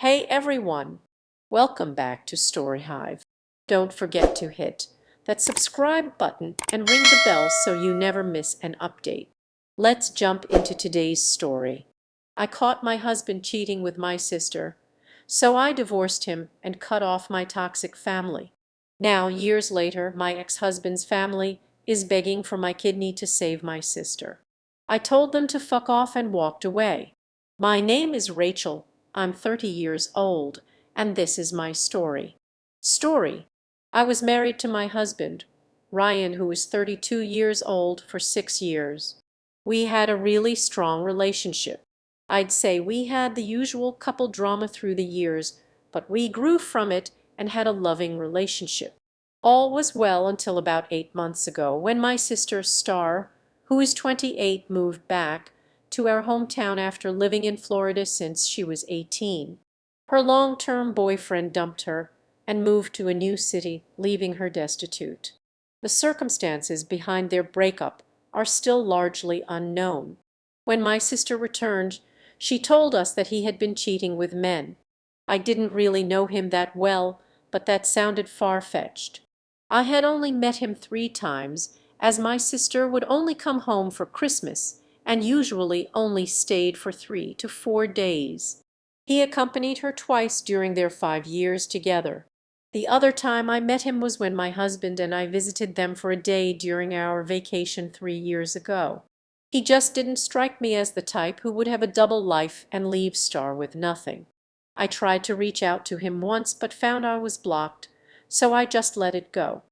Hey everyone, welcome back to Story Hive. Don't forget to hit that subscribe button and ring the bell so you never miss an update. Let's jump into today's story. I caught my husband cheating with my sister, so I divorced him and cut off my toxic family. Now, years later, my ex-husband's family is begging for my kidney to save my sister. I told them to fuck off and walked away. My name is Rachel. I'm 30 years old, and this is my story. Story. I was married to my husband, Ryan, who is 32 years old, for 6 years. We had a really strong relationship. I'd say we had the usual couple drama through the years, but we grew from it and had a loving relationship. All was well until about 8 months ago when my sister Star, who is 28, moved back to our hometown after living in Florida since she was 18. Her long-term boyfriend dumped her and moved to a new city, leaving her destitute. The circumstances behind their breakup are still largely unknown. When my sister returned, she told us that he had been cheating with men. I didn't really know him that well, but that sounded far-fetched. I had only met him 3 times, as my sister would only come home for Christmas and usually only stayed for 3 to 4 days. He accompanied her twice during their 5 years together. The other time I met him was when my husband and I visited them for a day during our vacation 3 years ago. He just didn't strike me as the type who would have a double life and leave Star with nothing. I tried to reach out to him once but found I was blocked, so I just let it go.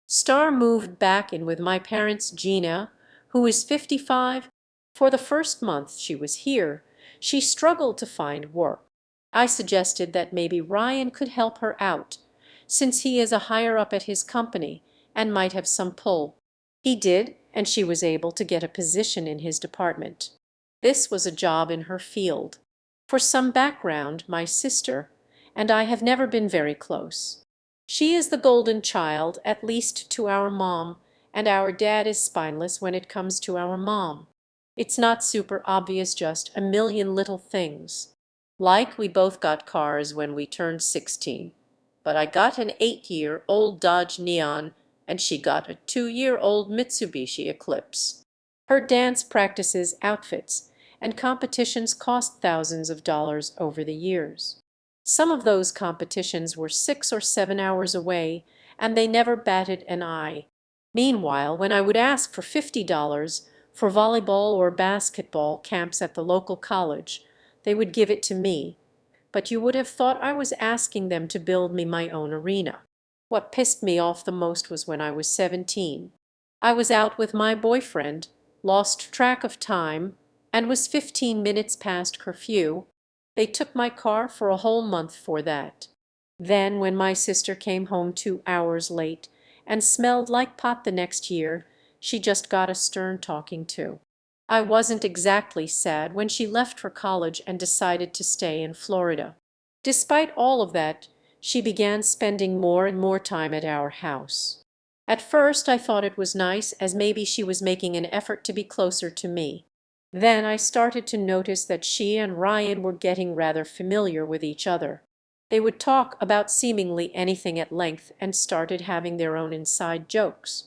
Star moved back in with my parents, Gina, who is 55. For the first month she was here, she struggled to find work. I suggested that maybe Ryan could help her out, since he is a higher up at his company and might have some pull. He did, and she was able to get a position in his department. This was a job in her field. For some background, my sister and I have never been very close. She is the golden child, at least to our mom, and our dad is spineless when it comes to our mom. It's not super obvious, just a million little things. Like we both got cars when we turned 16, but I got an 8-year-old Dodge Neon and she got a 2-year-old Mitsubishi Eclipse. Her dance practices, outfits, and competitions cost thousands of dollars over the years. Some of those competitions were 6 or 7 hours away, and they never batted an eye. Meanwhile, when I would ask for $50 for volleyball or basketball camps at the local college, they would give it to me, but you would have thought I was asking them to build me my own arena. What pissed me off the most was when I was 17. I was out with my boyfriend, lost track of time, and was 15 minutes past curfew. They took my car for a whole month for that. Then, when my sister came home 2 hours late and smelled like pot the next year, she just got a stern talking to. I wasn't exactly sad when she left for college and decided to stay in Florida. Despite all of that, she began spending more and more time at our house. At first I thought it was nice, as maybe she was making an effort to be closer to me. Then I started to notice that she and Ryan were getting rather familiar with each other. They would talk about seemingly anything at length and started having their own inside jokes.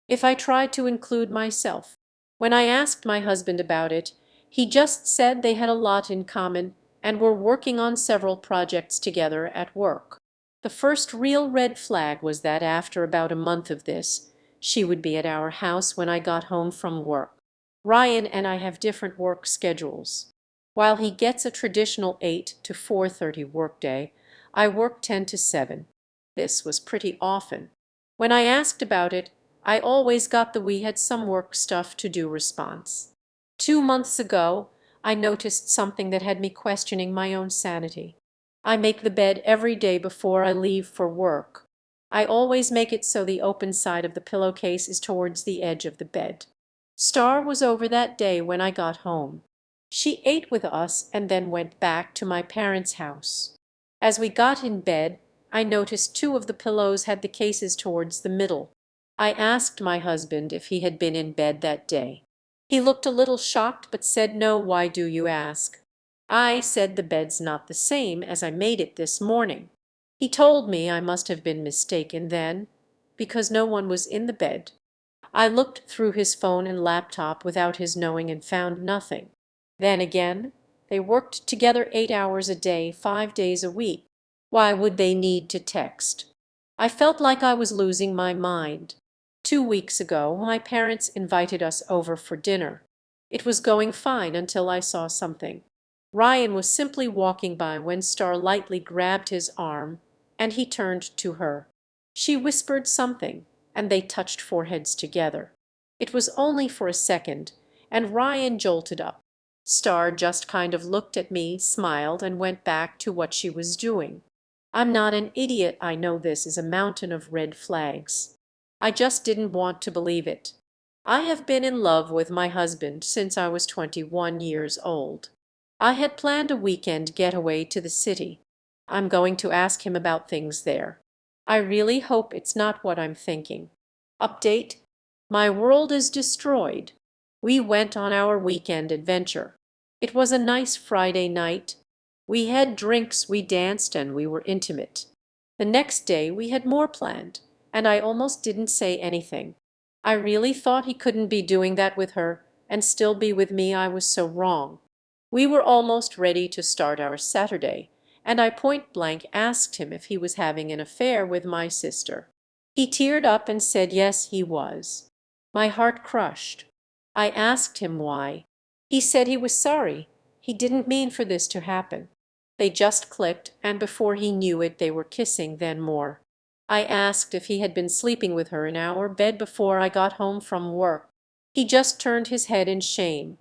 If I tried to include myself, when I asked my husband about it, he just said they had a lot in common and were working on several projects together at work. The first real red flag was that after about a month of this, she would be at our house when I got home from work. Ryan and I have different work schedules. While he gets a traditional 8 to 4:30 workday, I work 10 to 7. This was pretty often. When I asked about it, I always got the "we had some work stuff to do" response. 2 months ago, I noticed something that had me questioning my own sanity. I make the bed every day before I leave for work. I always make it so the open side of the pillowcase is towards the edge of the bed. Star was over that day when I got home. She ate with us and then went back to my parents' house. As we got in bed, I noticed 2 of the pillows had the cases towards the middle. I asked my husband if he had been in bed that day. He looked a little shocked but said, "No, why do you ask?" I said the bed's not the same as I made it this morning. He told me I must have been mistaken then, because no one was in the bed. I looked through his phone and laptop without his knowing and found nothing. Then again, they worked together 8 hours a day, 5 days a week. Why would they need to text? I felt like I was losing my mind. 2 weeks ago, my parents invited us over for dinner. It was going fine until I saw something. Ryan was simply walking by when Star lightly grabbed his arm, and he turned to her. She whispered something, and they touched foreheads together. It was only for a second, and Ryan jolted up. Star just kind of looked at me, smiled, and went back to what she was doing. I'm not an idiot. I know this is a mountain of red flags. I just didn't want to believe it. I have been in love with my husband since I was 21 years old. I had planned a weekend getaway to the city. I'm going to ask him about things there. I really hope it's not what I'm thinking. Update: my world is destroyed. We went on our weekend adventure. It was a nice Friday night. We had drinks, we danced, and we were intimate. The next day we had more planned, and I almost didn't say anything. I really thought he couldn't be doing that with her and still be with me. I was so wrong. We were almost ready to start our Saturday, and I point blank asked him if he was having an affair with my sister. He teared up and said yes, he was. My heart crushed. I asked him why. He said he was sorry. He didn't mean for this to happen. They just clicked, and before he knew it, they were kissing, then more. I asked if he had been sleeping with her in our bed before I got home from work. He just turned his head in shame.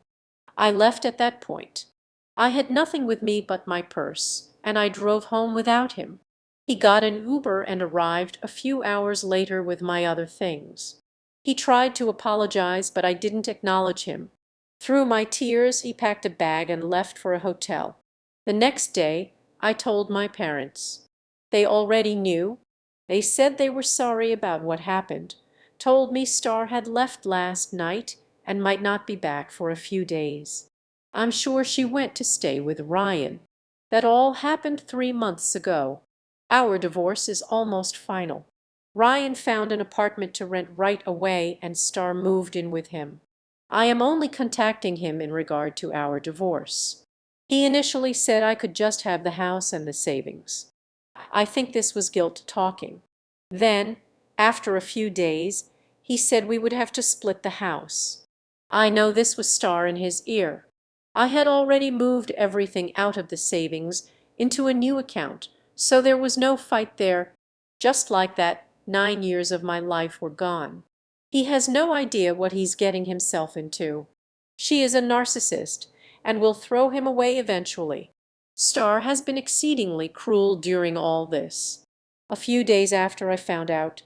I left at that point. I had nothing with me but my purse, and I drove home without him. He got an Uber and arrived a few hours later with my other things. He tried to apologize, but I didn't acknowledge him. Through my tears, he packed a bag and left for a hotel. The next day, I told my parents. They already knew. They said they were sorry about what happened, told me Star had left last night and might not be back for a few days. I'm sure she went to stay with Ryan. That all happened 3 months ago. Our divorce is almost final. Ryan found an apartment to rent right away, and Star moved in with him. I am only contacting him in regard to our divorce. He initially said I could just have the house and the savings. I think this was guilt talking. Then, after a few days, he said we would have to split the house. I know this was Star in his ear. I had already moved everything out of the savings into a new account, so there was no fight there. Just like that, 9 years of my life were gone. He has no idea what he's getting himself into. She is a narcissist and will throw him away eventually. Star has been exceedingly cruel during all this. A few days after I found out,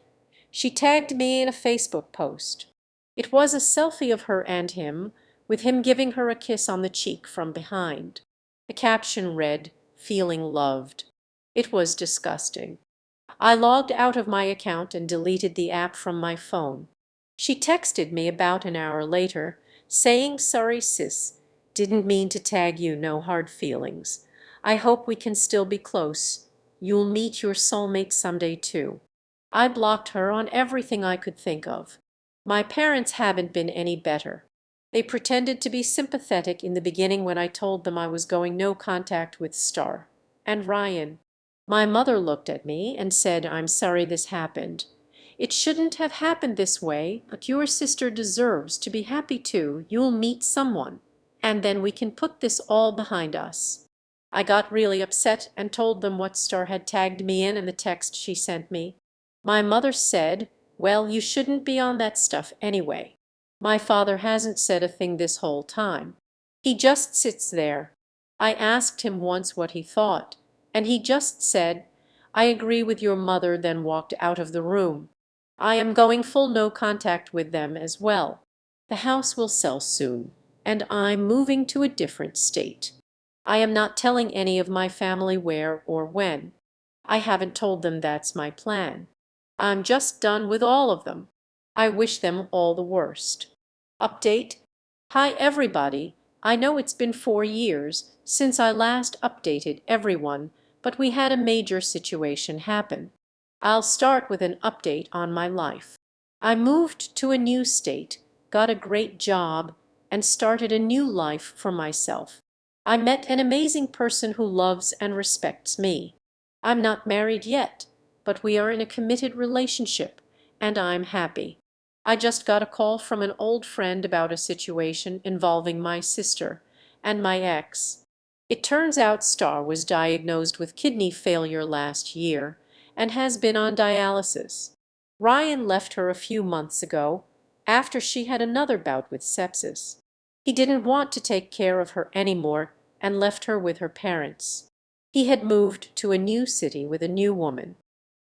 she tagged me in a Facebook post. It was a selfie of her and him, with him giving her a kiss on the cheek from behind. The caption read, "Feeling loved." It was disgusting. I logged out of my account and deleted the app from my phone. She texted me about an hour later, saying, "Sorry sis, didn't mean to tag you, no hard feelings. I hope we can still be close. You'll meet your soulmate someday too." I blocked her on everything I could think of. My parents haven't been any better. They pretended to be sympathetic in the beginning when I told them I was going no contact with Star and Ryan. My mother looked at me and said, "I'm sorry this happened. It shouldn't have happened this way, but your sister deserves to be happy too. You'll meet someone, and then we can put this all behind us." I got really upset and told them what Star had tagged me in and the text she sent me. My mother said, "Well, you shouldn't be on that stuff anyway." My father hasn't said a thing this whole time. He just sits there. I asked him once what he thought, and he just said, "I agree with your mother," then walked out of the room. I am going full no contact with them as well. The house will sell soon, and I'm moving to a different state. I am not telling any of my family where or when. I haven't told them that's my plan. I'm just done with all of them. I wish them all the worst. Update: hi everybody, I know it's been 4 years since I last updated everyone, but we had a major situation happen. I'll start with an update on my life. I moved to a new state, got a great job, and started a new life for myself. I met an amazing person who loves and respects me. I'm not married yet, but we are in a committed relationship, and I'm happy. I just got a call from an old friend about a situation involving my sister and my ex. It turns out Star was diagnosed with kidney failure last year and has been on dialysis. Ryan left her a few months ago after she had another bout with sepsis. He didn't want to take care of her anymore and left her with her parents. He had moved to a new city with a new woman.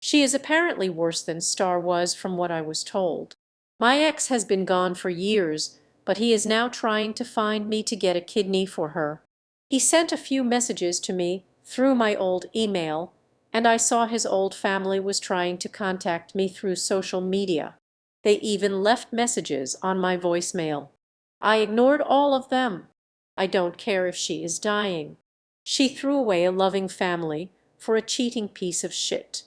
She is apparently worse than Star was from what I was told. My ex has been gone for years, but he is now trying to find me to get a kidney for her. He sent a few messages to me through my old email, and I saw his old family was trying to contact me through social media. They even left messages on my voicemail. I ignored all of them. I don't care if she is dying. She threw away a loving family for a cheating piece of shit.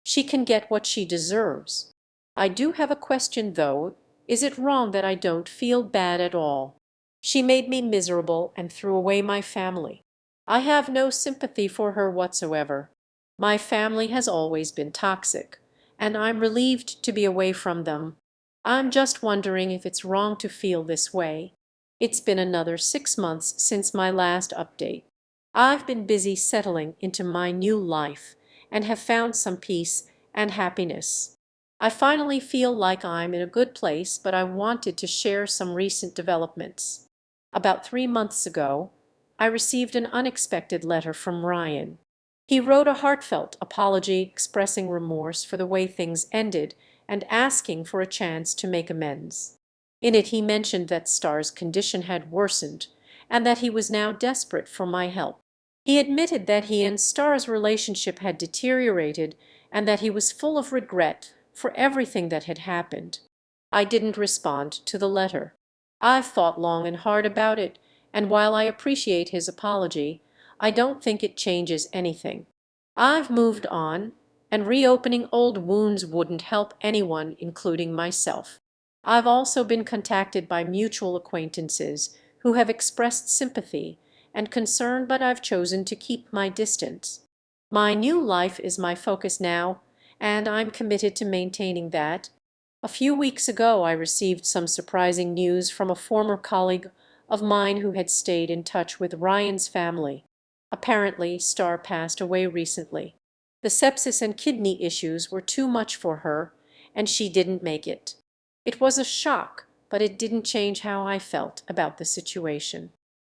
She can get what she deserves. I do have a question though. Is it wrong that I don't feel bad at all? She made me miserable and threw away my family. I have no sympathy for her whatsoever. My family has always been toxic, and I'm relieved to be away from them. I'm just wondering if it's wrong to feel this way. It's been another 6 months since my last update. I've been busy settling into my new life and have found some peace and happiness. I finally feel like I'm in a good place, but I wanted to share some recent developments. About 3 months ago, I received an unexpected letter from Ryan. He wrote a heartfelt apology expressing remorse for the way things ended and asking for a chance to make amends. In it, he mentioned that Star's condition had worsened and that he was now desperate for my help. He admitted that he and Star's relationship had deteriorated and that he was full of regret for everything that had happened. I didn't respond to the letter. I've thought long and hard about it, and while I appreciate his apology, I don't think it changes anything. I've moved on, and reopening old wounds wouldn't help anyone, including myself. I've also been contacted by mutual acquaintances who have expressed sympathy and concern, but I've chosen to keep my distance. My new life is my focus now, and I'm committed to maintaining that. A few weeks ago, I received some surprising news from a former colleague of mine who had stayed in touch with Ryan's family. Apparently, Star passed away recently. The sepsis and kidney issues were too much for her, and she didn't make it. It was a shock, but it didn't change how I felt about the situation.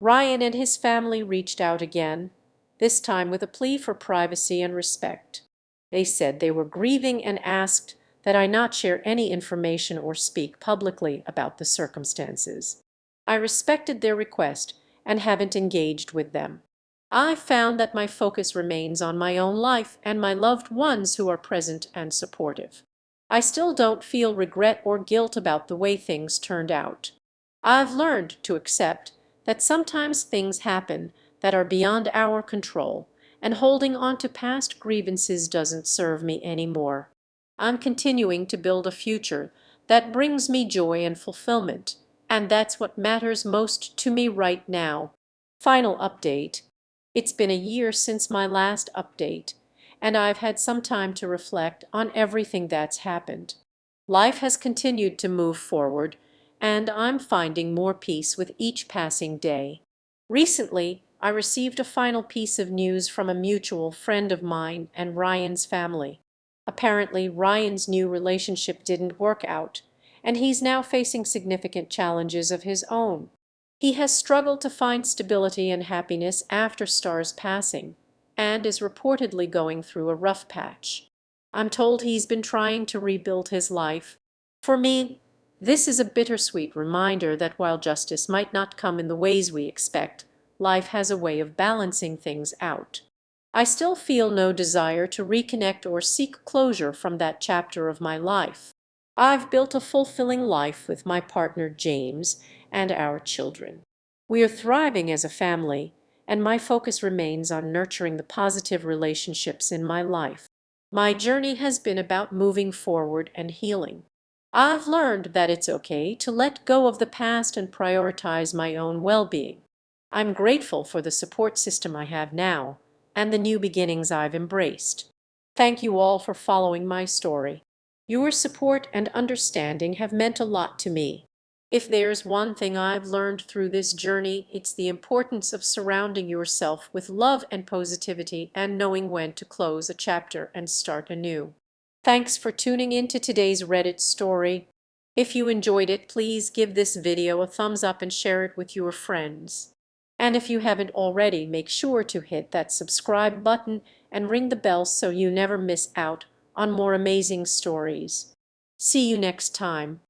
Ryan and his family reached out again, this time with a plea for privacy and respect. They said they were grieving and asked that I not share any information or speak publicly about the circumstances. I respected their request and haven't engaged with them. I found that my focus remains on my own life and my loved ones who are present and supportive. I still don't feel regret or guilt about the way things turned out. I've learned to accept that sometimes things happen that are beyond our control, and holding on to past grievances doesn't serve me anymore. I'm continuing to build a future that brings me joy and fulfillment, and that's what matters most to me right now. Final update. It's been a year since my last update, and I've had some time to reflect on everything that's happened. Life has continued to move forward, and I'm finding more peace with each passing day. Recently, I received a final piece of news from a mutual friend of mine and Ryan's family. Apparently, Ryan's new relationship didn't work out, and he's now facing significant challenges of his own. He has struggled to find stability and happiness after Star's passing, and is reportedly going through a rough patch. I'm told he's been trying to rebuild his life. For me, this is a bittersweet reminder that while justice might not come in the ways we expect, life has a way of balancing things out. I still feel no desire to reconnect or seek closure from that chapter of my life. I've built a fulfilling life with my partner James and our children. We are thriving as a family, and my focus remains on nurturing the positive relationships in my life. My journey has been about moving forward and healing. I've learned that it's okay to let go of the past and prioritize my own well-being. I'm grateful for the support system I have now and the new beginnings I've embraced. Thank you all for following my story. Your support and understanding have meant a lot to me. If there's one thing I've learned through this journey, it's the importance of surrounding yourself with love and positivity and knowing when to close a chapter and start anew. Thanks for tuning in to today's Reddit story. If you enjoyed it, please give this video a thumbs up and share it with your friends. And if you haven't already, make sure to hit that subscribe button and ring the bell so you never miss out on more amazing stories. See you next time.